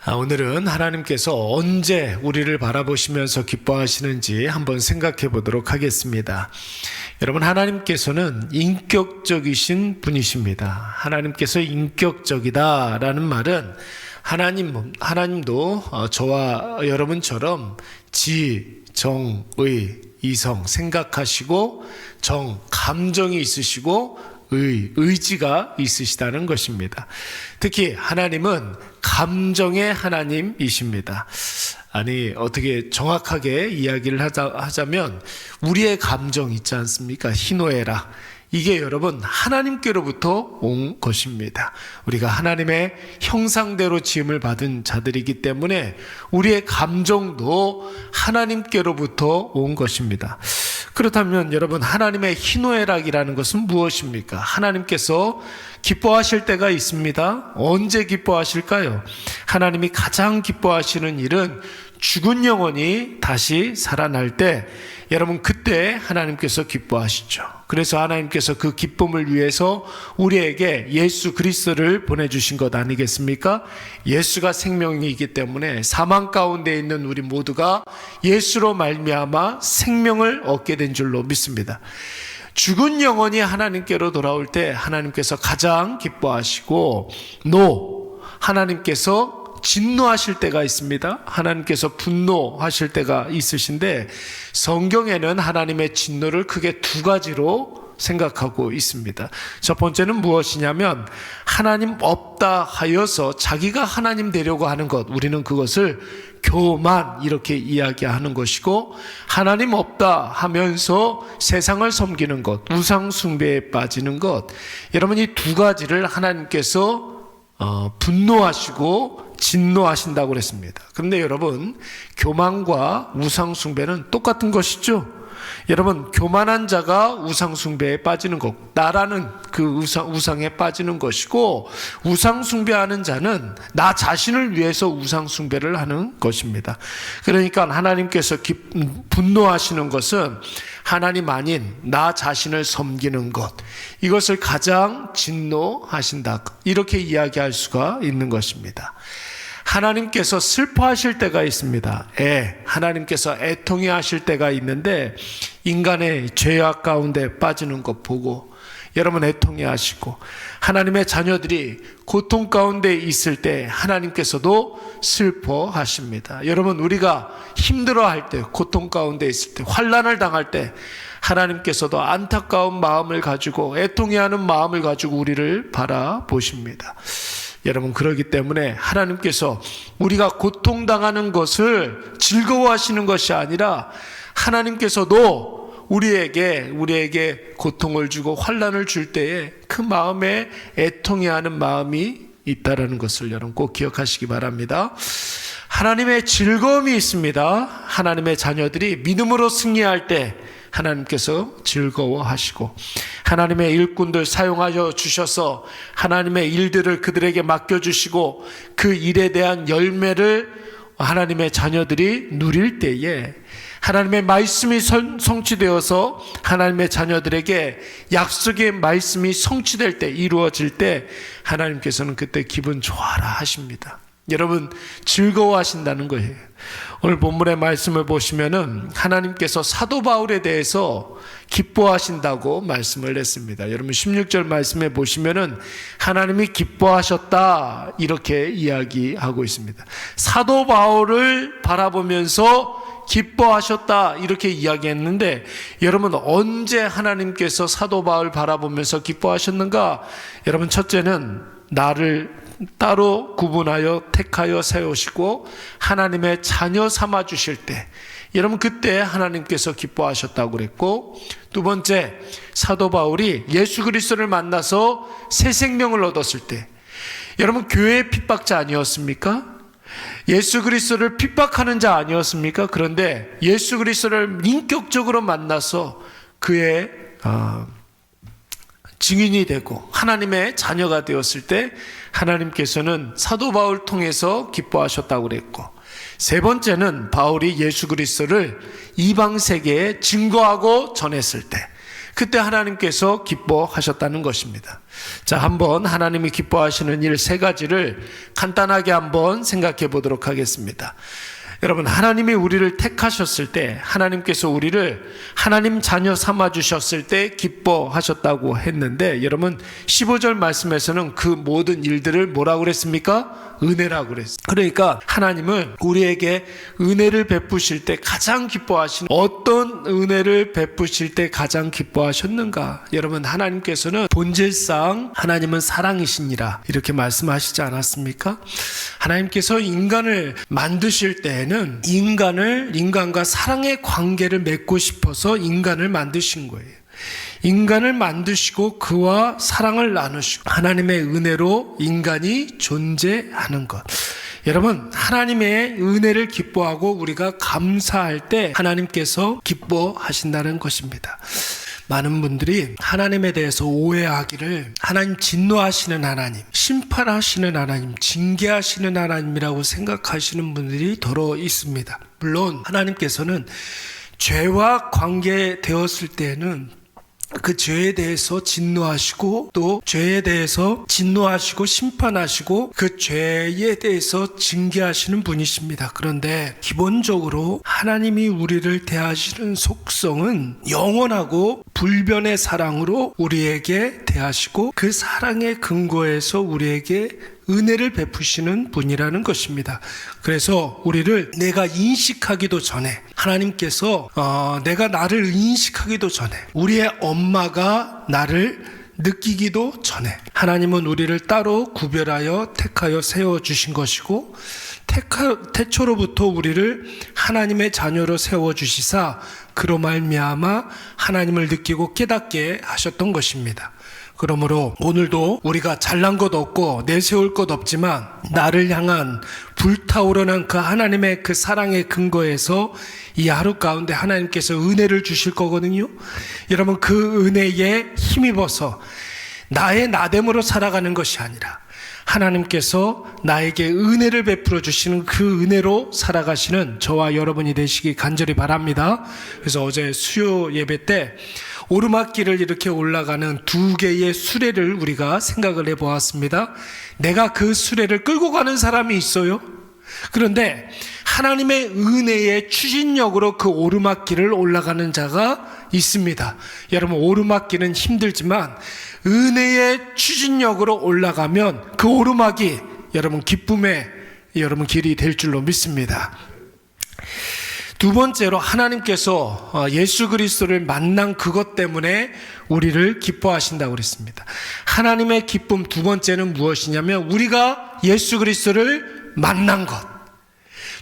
오늘은 하나님께서 언제 우리를 바라보시면서 기뻐하시는지 한번 생각해 보도록 하겠습니다. 여러분, 하나님께서는 인격적이신 분이십니다. 하나님께서 인격적이다라는 말은 하나님도 저와 여러분처럼 지, 정, 의, 이성 생각하시고 정, 감정이 있으시고 의지가 있으시다는 것입니다. 특히 하나님은 감정의 하나님이십니다. 어떻게 정확하게 이야기를 하자면 우리의 감정 있지 않습니까? 희노애락. 이게 여러분 하나님께로부터 온 것입니다. 우리가 하나님의 형상대로 지음을 받은 자들이기 때문에 우리의 감정도 하나님께로부터 온 것입니다. 그렇다면 여러분, 하나님의 희노애락이라는 것은 무엇입니까? 하나님께서 기뻐하실 때가 있습니다. 언제 기뻐하실까요? 하나님이 가장 기뻐하시는 일은 죽은 영혼이 다시 살아날 때, 여러분 그때 하나님께서 기뻐하시죠. 그래서 하나님께서 그 기쁨을 위해서 우리에게 예수 그리스도를 보내주신 것 아니겠습니까? 예수가 생명이기 때문에 사망 가운데 있는 우리 모두가 예수로 말미암아 생명을 얻게 된 줄로 믿습니다. 죽은 영혼이 하나님께로 돌아올 때 하나님께서 가장 기뻐하시고, 하나님께서 진노하실 때가 있습니다. 하나님께서 분노하실 때가 있으신데, 성경에는 하나님의 진노를 크게 두 가지로 생각하고 있습니다. 첫 번째는 무엇이냐면, 하나님 없다 하여서 자기가 하나님 되려고 하는 것, 우리는 그것을 교만 이렇게 이야기하는 것이고, 하나님 없다 하면서 세상을 섬기는 것, 우상 숭배에 빠지는 것, 여러분 이 두 가지를 하나님께서 분노하시고 진노하신다고 그랬습니다. 그런데 여러분, 교만과 우상 숭배는 똑같은 것이죠. 여러분, 교만한 자가 우상 숭배에 빠지는 것, 나라는 그 우상에 빠지는 것이고, 우상 숭배하는 자는 나 자신을 위해서 우상 숭배를 하는 것입니다. 그러니까 하나님께서 분노하시는 것은 하나님 아닌 나 자신을 섬기는 것, 이것을 가장 진노하신다, 이렇게 이야기할 수가 있는 것입니다. 하나님께서 슬퍼하실 때가 있습니다. 하나님께서 애통해 하실 때가 있는데, 인간의 죄악 가운데 빠지는 것 보고 여러분 애통해 하시고, 하나님의 자녀들이 고통 가운데 있을 때 하나님께서도 슬퍼하십니다. 여러분, 우리가 힘들어할 때, 고통 가운데 있을 때, 환난을 당할 때 하나님께서도 안타까운 마음을 가지고 애통해하는 마음을 가지고 우리를 바라보십니다. 여러분, 그러기 때문에 하나님께서 우리가 고통당하는 것을 즐거워하시는 것이 아니라, 하나님께서도 우리에게 고통을 주고 환난을 줄 때에 그 마음에 애통해하는 마음이 있다라는 것을 여러분 꼭 기억하시기 바랍니다. 하나님의 즐거움이 있습니다. 하나님의 자녀들이 믿음으로 승리할 때 하나님께서 즐거워하시고, 하나님의 일꾼들 사용하여 주셔서 하나님의 일들을 그들에게 맡겨주시고 그 일에 대한 열매를 하나님의 자녀들이 누릴 때에, 하나님의 말씀이 성취되어서 하나님의 자녀들에게 약속의 말씀이 성취될 때, 이루어질 때 하나님께서는 그때 기분 좋아라 하십니다. 여러분, 즐거워하신다는 거예요. 오늘 본문의 말씀을 보시면은 하나님께서 사도 바울에 대해서 기뻐하신다고 말씀을 했습니다. 여러분 16절 말씀에 보시면은 하나님이 기뻐하셨다 이렇게 이야기하고 있습니다. 사도 바울을 바라보면서 기뻐하셨다 이렇게 이야기했는데, 여러분 언제 하나님께서 사도 바울 바라보면서 기뻐하셨는가? 여러분, 첫째는 나를 따로 구분하여 택하여 세우시고 하나님의 자녀 삼아 주실 때, 여러분 그때 하나님께서 기뻐하셨다고 그랬고, 두 번째, 사도 바울이 예수 그리스도를 만나서 새 생명을 얻었을 때, 여러분 교회의 핍박자 아니었습니까? 예수 그리스도를 핍박하는 자 아니었습니까? 그런데 예수 그리스도를 인격적으로 만나서 그의 증인이 되고 하나님의 자녀가 되었을 때 하나님께서는 사도 바울 통해서 기뻐하셨다고 그랬고, 세 번째는 바울이 예수 그리스도를 이방 세계에 증거하고 전했을 때, 그때 하나님께서 기뻐하셨다는 것입니다. 자, 한번 하나님이 기뻐하시는 일 3가지를 간단하게 한번 생각해 보도록 하겠습니다. 여러분, 하나님이 우리를 택하셨을 때, 하나님께서 우리를 하나님 자녀 삼아 주셨을 때 기뻐하셨다고 했는데, 여러분 15절 말씀에서는 그 모든 일들을 뭐라고 그랬습니까? 은혜라고 그랬어요. 그러니까 하나님은 우리에게 은혜를 베푸실 때 가장 기뻐하시는, 어떤 은혜를 베푸실 때 가장 기뻐하셨는가? 여러분, 하나님께서는 본질상 하나님은 사랑이시니라 이렇게 말씀하시지 않았습니까? 하나님께서 인간을 만드실 때에는 인간과 사랑의 관계를 맺고 싶어서 인간을 만드신 거예요. 인간을 만드시고 그와 사랑을 나누시고 하나님의 은혜로 인간이 존재하는 것. 여러분, 하나님의 은혜를 기뻐하고 우리가 감사할 때 하나님께서 기뻐하신다는 것입니다. 많은 분들이 하나님에 대해서 오해하기를 하나님 진노하시는 하나님, 심판하시는 하나님, 징계하시는 하나님이라고 생각하시는 분들이 더러 있습니다. 물론 하나님께서는 죄와 관계되었을 때는 그 죄에 대해서 진노하시고, 또 죄에 대해서 진노하시고 심판하시고 그 죄에 대해서 징계하시는 분이십니다. 그런데 기본적으로 하나님이 우리를 대하시는 속성은 영원하고 불변의 사랑으로 우리에게 대하시고 그 사랑의 근거에서 우리에게 은혜를 베푸시는 분이라는 것입니다. 그래서 우리를 내가 인식하기도 전에, 하나님께서 내가 나를 인식하기도 전에, 우리의 엄마가 나를 느끼기도 전에 하나님은 우리를 따로 구별하여 택하여 세워주신 것이고, 태초로부터 우리를 하나님의 자녀로 세워주시사 그로 말미암아 하나님을 느끼고 깨닫게 하셨던 것입니다. 그러므로 오늘도 우리가 잘난 것 없고 내세울 것 없지만 나를 향한 불타오르는 그 하나님의 그 사랑의 근거에서 이 하루 가운데 하나님께서 은혜를 주실 거거든요. 여러분, 그 은혜에 힘입어서 나의 나됨으로 살아가는 것이 아니라 하나님께서 나에게 은혜를 베풀어 주시는 그 은혜로 살아가시는 저와 여러분이 되시기 간절히 바랍니다. 그래서 어제 수요 예배 때 오르막길을 이렇게 올라가는 2개의 수레를 우리가 생각을 해보았습니다. 내가 그 수레를 끌고 가는 사람이 있어요. 그런데 하나님의 은혜의 추진력으로 그 오르막길을 올라가는 자가 있습니다. 여러분, 오르막길은 힘들지만 은혜의 추진력으로 올라가면 그 오르막이 여러분 기쁨의 여러분 길이 될 줄로 믿습니다. 2번째로 하나님께서 예수 그리스도를 만난 그것 때문에 우리를 기뻐하신다고 그랬습니다. 하나님의 기쁨 2번째는 무엇이냐면 우리가 예수 그리스도를 만난 것.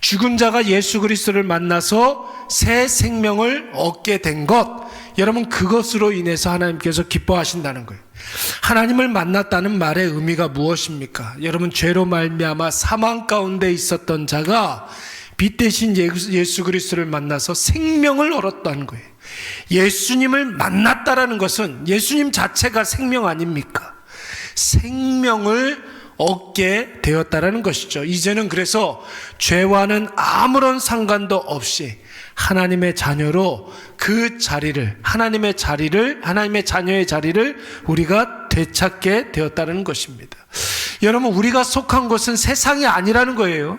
죽은 자가 예수 그리스도를 만나서 새 생명을 얻게 된 것. 여러분, 그것으로 인해서 하나님께서 기뻐하신다는 거예요. 하나님을 만났다는 말의 의미가 무엇입니까? 여러분, 죄로 말미암아 사망 가운데 있었던 자가 빛 대신 예수 그리스도를 만나서 생명을 얻었다는 거예요. 예수님을 만났다라는 것은 예수님 자체가 생명 아닙니까? 생명을 얻게 되었다라는 것이죠. 이제는 그래서 죄와는 아무런 상관도 없이 하나님의 자녀로 그 자리를, 하나님의 자녀의 자리를 우리가 되찾게 되었다는 것입니다. 여러분, 우리가 속한 것은 세상이 아니라는 거예요.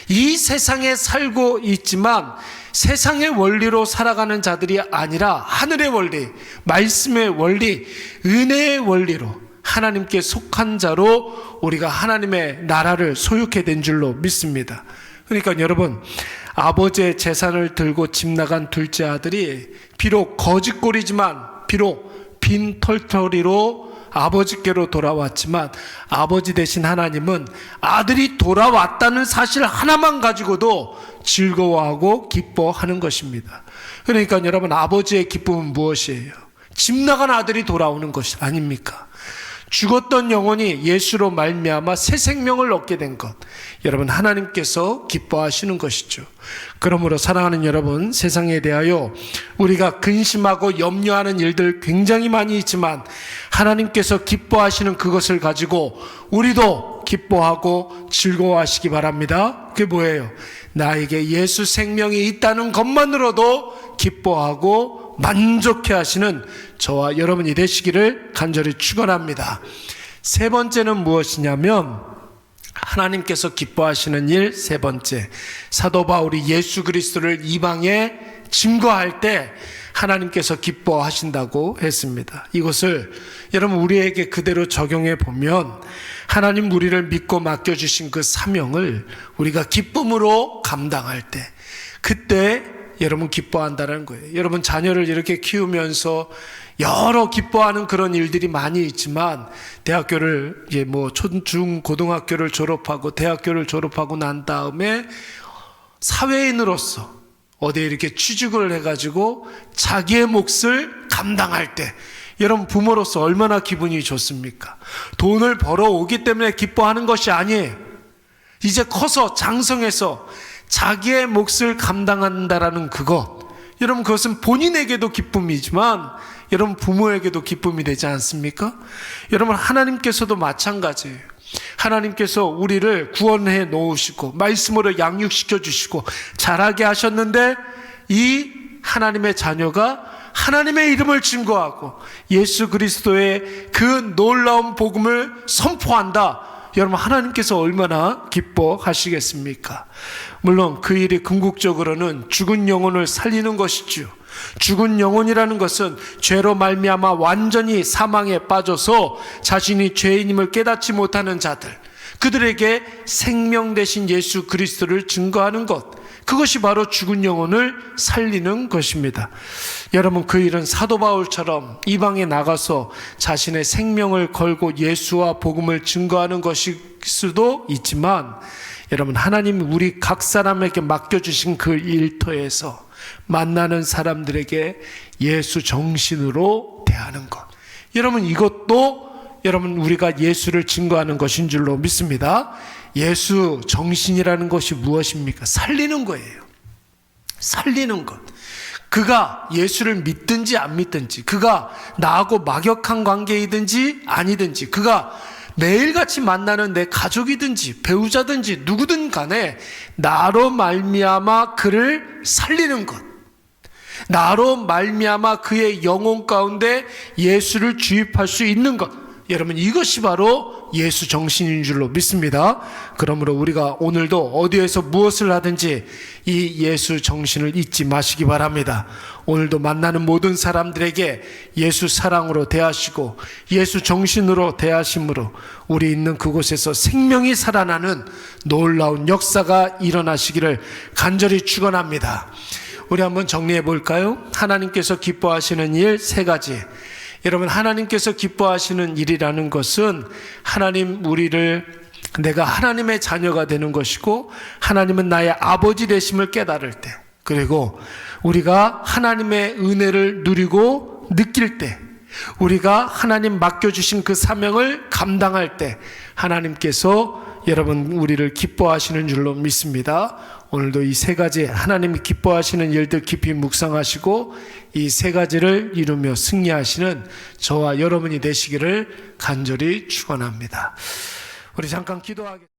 이 세상에 살고 있지만 세상의 원리로 살아가는 자들이 아니라 하늘의 원리, 말씀의 원리, 은혜의 원리로 하나님께 속한 자로 우리가 하나님의 나라를 소유하게 된 줄로 믿습니다. 그러니까 여러분, 아버지의 재산을 들고 집 나간 둘째 아들이 비록 거짓골이지만, 비록 빈 털터리로 아버지께로 돌아왔지만 아버지 되신 하나님은 아들이 돌아왔다는 사실 하나만 가지고도 즐거워하고 기뻐하는 것입니다. 그러니까 여러분, 아버지의 기쁨은 무엇이에요? 집 나간 아들이 돌아오는 것이 아닙니까? 죽었던 영혼이 예수로 말미암아 새 생명을 얻게 된 것, 여러분, 하나님께서 기뻐하시는 것이죠. 그러므로 사랑하는 여러분, 세상에 대하여 우리가 근심하고 염려하는 일들 굉장히 많이 있지만 하나님께서 기뻐하시는 그것을 가지고 우리도 기뻐하고 즐거워하시기 바랍니다. 그게 뭐예요? 나에게 예수 생명이 있다는 것만으로도 기뻐하고 만족해 하시는 저와 여러분이 되시기를 간절히 축원합니다. 세 번째는 무엇이냐면 하나님께서 기뻐하시는 일 세 번째, 사도 바울이 예수 그리스도를 이방에 증거할 때 하나님께서 기뻐하신다고 했습니다. 이것을 여러분 우리에게 그대로 적용해 보면 하나님 우리를 믿고 맡겨주신 그 사명을 우리가 기쁨으로 감당할 때, 그때 여러분 기뻐한다는 거예요. 여러분 자녀를 이렇게 키우면서 여러 기뻐하는 그런 일들이 많이 있지만 대학교를 중 고등학교를 졸업하고 대학교를 졸업하고 난 다음에 사회인으로서 어디에 이렇게 취직을 해가지고 자기의 몫을 감당할 때 여러분 부모로서 얼마나 기분이 좋습니까? 돈을 벌어오기 때문에 기뻐하는 것이 아니에요. 이제 커서 장성해서 자기의 몫을 감당한다라는 그것, 여러분 그것은 본인에게도 기쁨이지만 여러분 부모에게도 기쁨이 되지 않습니까? 여러분 하나님께서도 마찬가지예요. 하나님께서 우리를 구원해 놓으시고 말씀으로 양육시켜 주시고 자라게 하셨는데 이 하나님의 자녀가 하나님의 이름을 증거하고 예수 그리스도의 그 놀라운 복음을 선포한다. 여러분 하나님께서 얼마나 기뻐하시겠습니까? 물론 그 일이 궁극적으로는 죽은 영혼을 살리는 것이죠. 죽은 영혼이라는 것은 죄로 말미암아 완전히 사망에 빠져서 자신이 죄인임을 깨닫지 못하는 자들, 그들에게 생명 되신 예수 그리스도를 증거하는 것, 그것이 바로 죽은 영혼을 살리는 것입니다. 여러분 그 일은 사도 바울처럼 이방에 나가서 자신의 생명을 걸고 예수와 복음을 증거하는 것일 수도 있지만, 여러분 하나님 우리 각 사람에게 맡겨주신 그 일터에서 만나는 사람들에게 예수 정신으로 대하는 것, 여러분 이것도 여러분 우리가 예수를 증거하는 것인 줄로 믿습니다. 예수 정신이라는 것이 무엇입니까? 살리는 거예요. 살리는 것. 그가 예수를 믿든지 안 믿든지, 그가 나하고 막역한 관계이든지 아니든지, 그가 매일같이 만나는 내 가족이든지 배우자든지 누구든 간에 나로 말미암아 그를 살리는 것, 나로 말미암아 그의 영혼 가운데 예수를 주입할 수 있는 것, 여러분 이것이 바로 예수 정신인 줄로 믿습니다. 그러므로 우리가 오늘도 어디에서 무엇을 하든지 이 예수 정신을 잊지 마시기 바랍니다. 오늘도 만나는 모든 사람들에게 예수 사랑으로 대하시고 예수 정신으로 대하심으로 우리 있는 그곳에서 생명이 살아나는 놀라운 역사가 일어나시기를 간절히 축원합니다. 우리 한번 정리해 볼까요? 하나님께서 기뻐하시는 일 세 가지. 여러분 하나님께서 기뻐하시는 일이라는 것은 하나님 우리를, 내가 하나님의 자녀가 되는 것이고 하나님은 나의 아버지 되심을 깨달을 때, 그리고 우리가 하나님의 은혜를 누리고 느낄 때, 우리가 하나님 맡겨주신 그 사명을 감당할 때 하나님께서 여러분 우리를 기뻐하시는 줄로 믿습니다. 오늘도 이 세 가지 하나님이 기뻐하시는 일들 깊이 묵상하시고 이 세 가지를 이루며 승리하시는 저와 여러분이 되시기를 간절히 축원합니다. 우리 잠깐 기도하겠습니다.